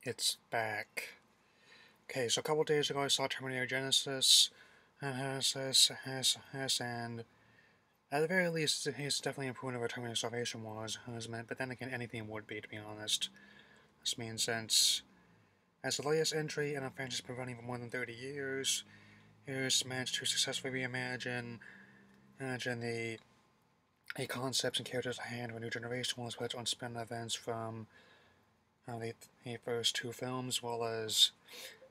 It's back. Okay, so a couple days ago I saw Terminator Genesis, and at the very least, it's definitely improving over Terminator Salvation was, but then again, anything would be, to be honest. This means since, as the latest entry in a franchise been running for more than 30 years, it's managed to successfully reimagine the concepts and characters at hand of a new generation, while as well as unspent events from the first two films, as well as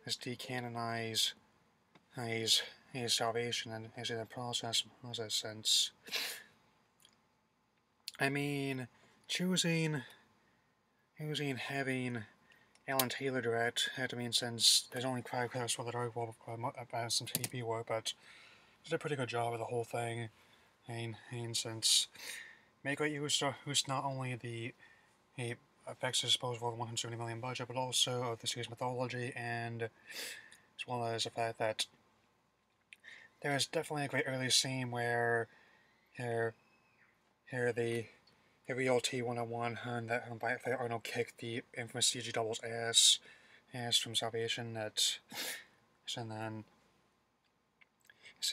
decanonize his salvation and is in the process since. I mean, choosing having Alan Taylor direct had to mean since there's only 5 clips for the Dark World about some TV work, but he did a pretty good job of the whole thing. And since make great use who's not only the effects disposable of $170 million budget, but also of the series mythology, and as well as the fact that there is definitely a great early scene where the real T-101 and that by Arnold kicked the infamous CG double's ass from Salvation.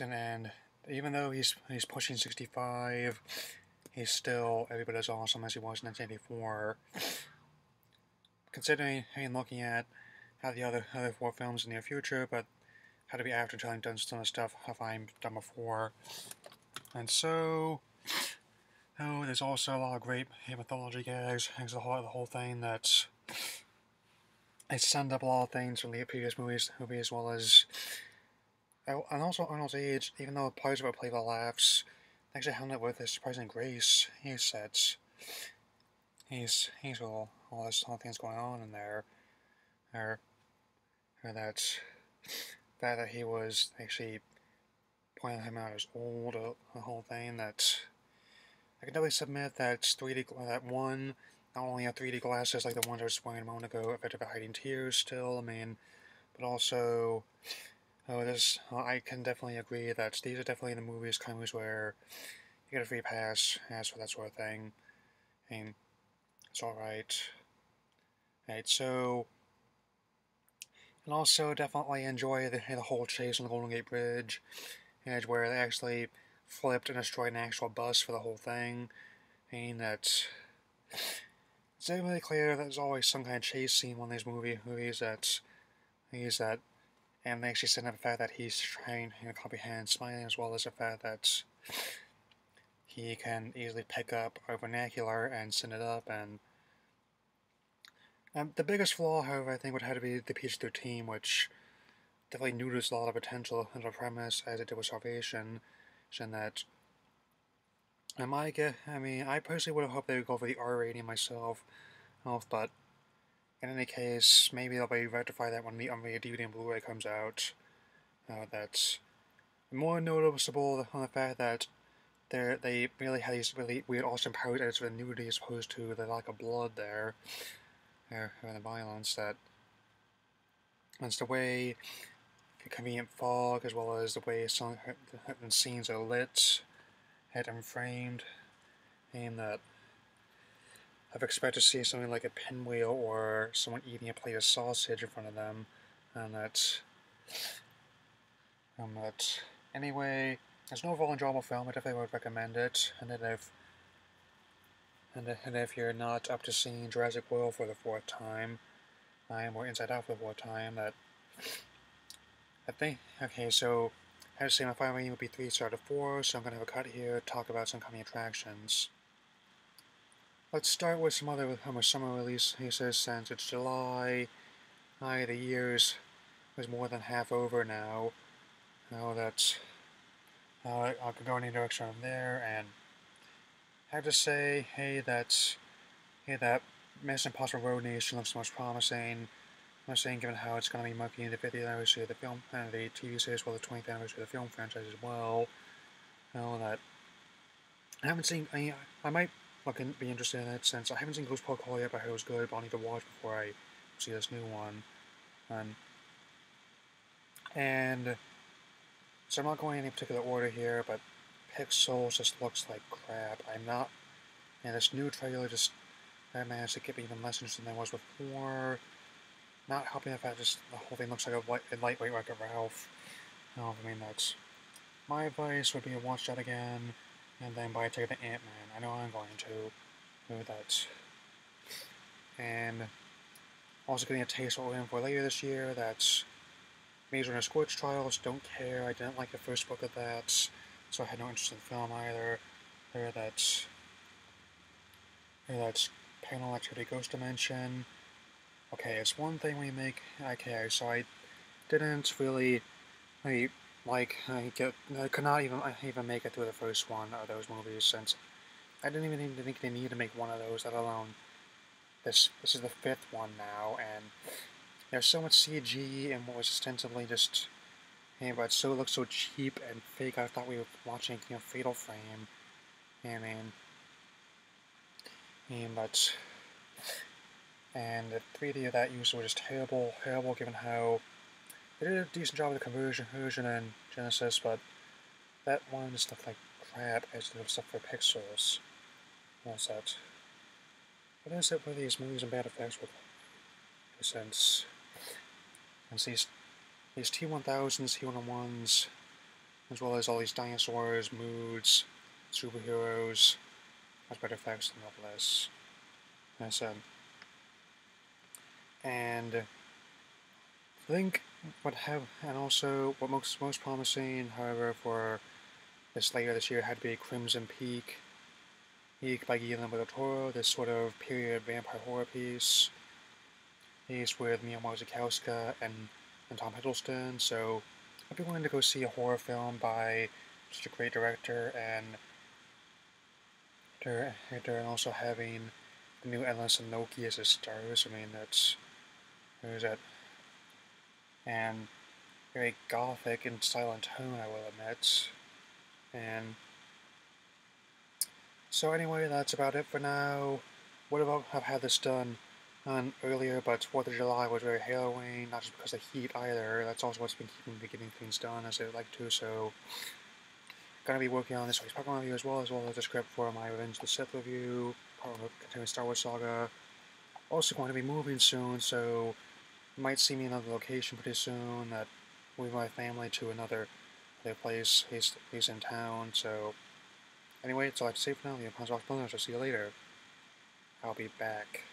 And even though he's pushing 65, he's still every bit as awesome as he was in 1984. Considering and looking at how the other 4 films in the near future, but had to be after telling done some of the stuff I've done before. And so, there's also a lot of great mythology gags. The whole thing that it summed up a lot of things from the previous movies as well as, and also Arnold's age. Even though parts of it play the laughs, actually handled it with a surprising grace. He's with all these things going on in there, or that he was actually pointing him out as old. The whole thing that. I can definitely submit that 3D, that one, not only have 3D glasses like the ones I was wearing a moment ago, effective at hiding tears still, but also, I can definitely agree that these are definitely the movies, kind of movies where you get a free pass as for that sort of thing. It's alright. Right, so, and also definitely enjoy the whole chase on the Golden Gate Bridge, where they actually flipped and destroyed an actual bus for the whole thing. It's definitely clear that there's always some kind of chase scene in one of these movies and they actually set up the fact that he's trying to comprehend smiling, as well as the fact that he can easily pick up our vernacular and send it up. And the biggest flaw, however, I think would have to be the PG-13, which definitely neuters a lot of potential in the premise as it did with Salvation. And that, I personally would have hoped they would go for the R rating myself, but in any case, maybe they'll be rectify that when the DVD and Blu-ray comes out. That's more noticeable on the fact that they really had these really weird Austin Powers edits for the nudity as opposed to the lack of blood there, and the violence. That's the way the convenient fog, as well as the way some scenes are lit and framed, and that I've expected to see something like a pinwheel or someone eating a plate of sausage in front of them, and that anyway, as an overall enjoyable film, I definitely would recommend it. And if you're not up to seeing Jurassic World for the 4th time, or Inside Out for the 4th time, so I have to say my final rating would be 3 out of 4, so I'm going to have a cut here to talk about some coming attractions. Let's start with some other summer releases since it's July. The year's was more than half over now. I'll go in any direction from there, and I have to say, that Mission Impossible Road Nation looks the most promising. I'm saying, given how it's going to be marking the 50th anniversary of the film and the TV series, well, the 20th anniversary of the film franchise as well. That I haven't seen. I might be interested in it since I haven't seen Ghost Protocol yet, but I heard it was good. But I'll need to watch before I see this new one. And so I'm not going in any particular order here, but Pixels just looks like crap. And this new trailer just managed to get me even less interested than I was before. not helping the fact just the whole thing looks like a lightweight Wreck-It Ralph. No, I mean, that's my advice would be to watch that again, and then buy a ticket to Ant-Man. I know I'm going to do that. And also getting a taste of what we're in for later this year. That's Maze Runner Squid's Trials. Don't care. I didn't like the first book of that, so I had no interest in the film either. That's Paranormal Activity Ghost Dimension. Okay, it's one thing we make. Okay, so I didn't really I could not even make it through the first one of those movies, since I didn't even think they needed to make one of those, let alone this is the fifth one now, and there's so much CG and what was ostensibly just, but so it looks so cheap and fake. I thought we were watching, Fatal Frame, and but and the 3D of that use was just terrible, given how they did a decent job of the conversion in Genesis, but that one just looked like crap as it was stuff for pixels. What's that? What is it with these movies and bad effects with, since these T-1000s, T-101s, as well as all these dinosaurs, moods, superheroes, much better effects than all this. As I said. And I think what most promising, however, for later this year had to be Crimson Peak by Guillermo del Toro, this sort of period vampire horror piece. He's with Mia Wasikowska and Tom Hiddleston, so I'd be willing to go see a horror film by such a great director, and also having the new Endless and Loki as his stars. I mean, there's that, and very gothic in style and tone, I will admit. And so anyway, that's about it for now. Would have had this done earlier, but 4th of July was very harrowing, not just because of the heat either. That's also what's been keeping me getting things done as I would like to, so gonna be working on this week's Pokemon review as well as the script for my Revenge of the Sith review, part of the continuing Star Wars saga. Also going to be moving soon, so you might see me in another location pretty soon, that with my family to another place. He's in town, so anyway, that's all I have to say for now. The Upon Watch I'll see you later. I'll be back.